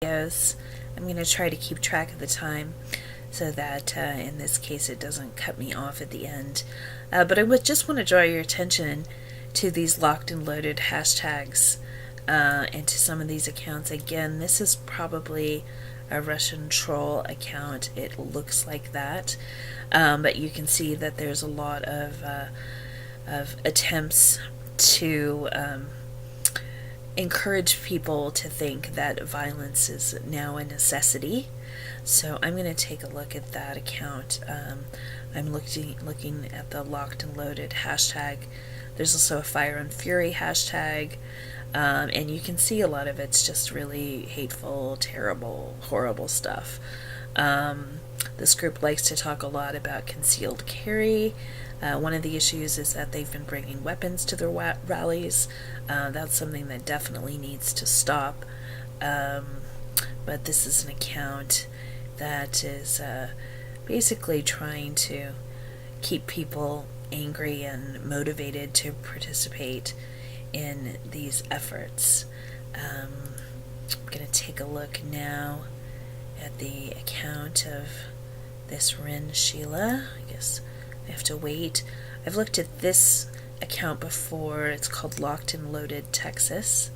videos. I'm going to try to keep track of the time so that in this case it doesn't cut me off at the end. But I would just want to draw your attention to these locked and loaded hashtags and to some of these accounts. Again, this is probably a Russian troll account. It looks like that, but you can see that there's a lot of attempts to encourage people to think that violence is now a necessity. So I'm going to take a look at that account. I'm looking at the locked and loaded hashtag. There's also a fire and fury hashtag, and you can see a lot of it's just really hateful, terrible, horrible stuff. This group likes to talk a lot about concealed carry. One of the issues is that they've been bringing weapons to their rallies. That's something that definitely needs to stop. But this is an account that is basically trying to keep people angry and motivated to participate in these efforts. I'm going to take a look now at the account of this Rin Sheila. I guess I have to wait. I've looked at this account before. It's called Locked and Loaded Texas.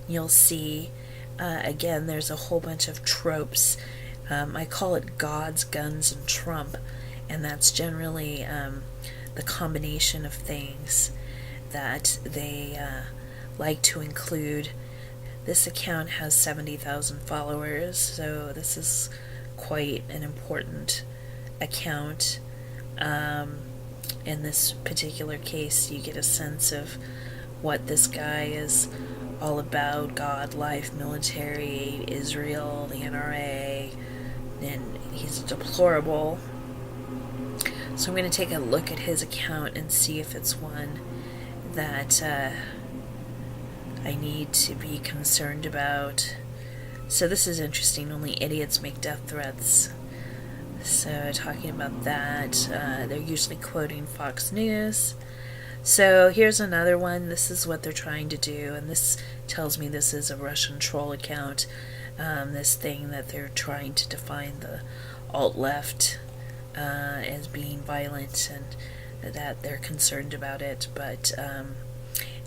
You'll see again there's a whole bunch of tropes. I call it gods, guns, and Trump, and that's generally the combination of things that they like to include. This account has 70,000 followers, so this is quite an important account. In this particular case, you get a sense of what this guy is all about: God, life, military, Israel, the NRA, and he's deplorable. So I'm going to take a look at his account and see if it's one that I need to be concerned about. So this is interesting. Only idiots make death threats. So talking about that, they're usually quoting Fox News. So here's another one. This is what they're trying to do, and this tells me this is a Russian troll account. This thing that they're trying to define the alt-left as being violent, and that they're concerned about it. But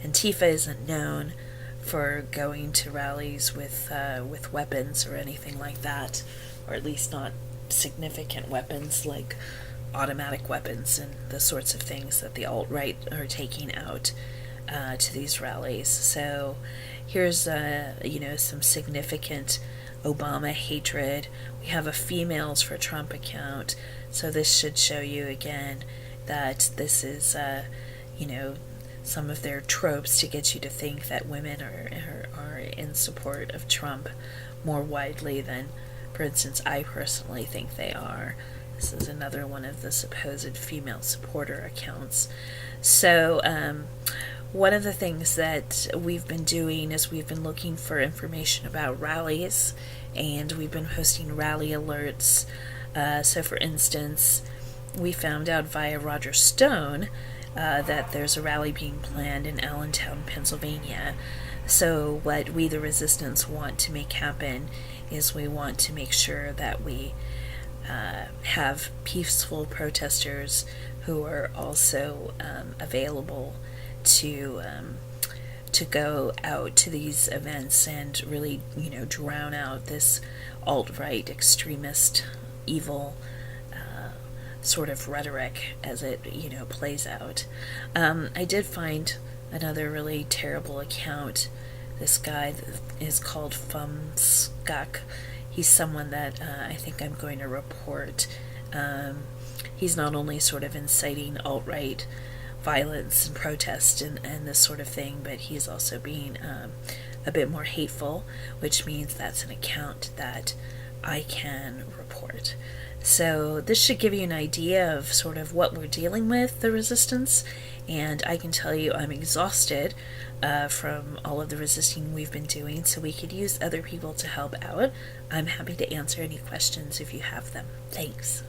Antifa isn't known for going to rallies with weapons or anything like that, or at least not significant weapons like automatic weapons and the sorts of things that the alt-right are taking out to these rallies. So here's some significant Obama hatred. We have a Females for Trump account, so this should show you again that this is some of their tropes to get you to think that women are in support of Trump more widely than, for instance, I personally think they are. This is another one of the supposed female supporter accounts. So one of the things that we've been doing is we've been looking for information about rallies, and we've been posting rally alerts. So for instance, we found out via Roger Stone that there's a rally being planned in Allentown, Pennsylvania. So what we, the Resistance, want to make happen is we want to make sure that we have peaceful protesters who are also available to go out to these events and really, drown out this alt-right extremist evil sort of rhetoric as it, plays out. I did find another really terrible account. This guy is called Fumskak. He's someone that I think I'm going to report. He's not only sort of inciting alt-right violence and protest and this sort of thing, but he's also being a bit more hateful, which means that's an account that I can report. So this should give you an idea of sort of what we're dealing with, the Resistance, and I can tell you I'm exhausted from all of the resisting we've been doing, so we could use other people to help out. I'm happy to answer any questions if you have them. Thanks.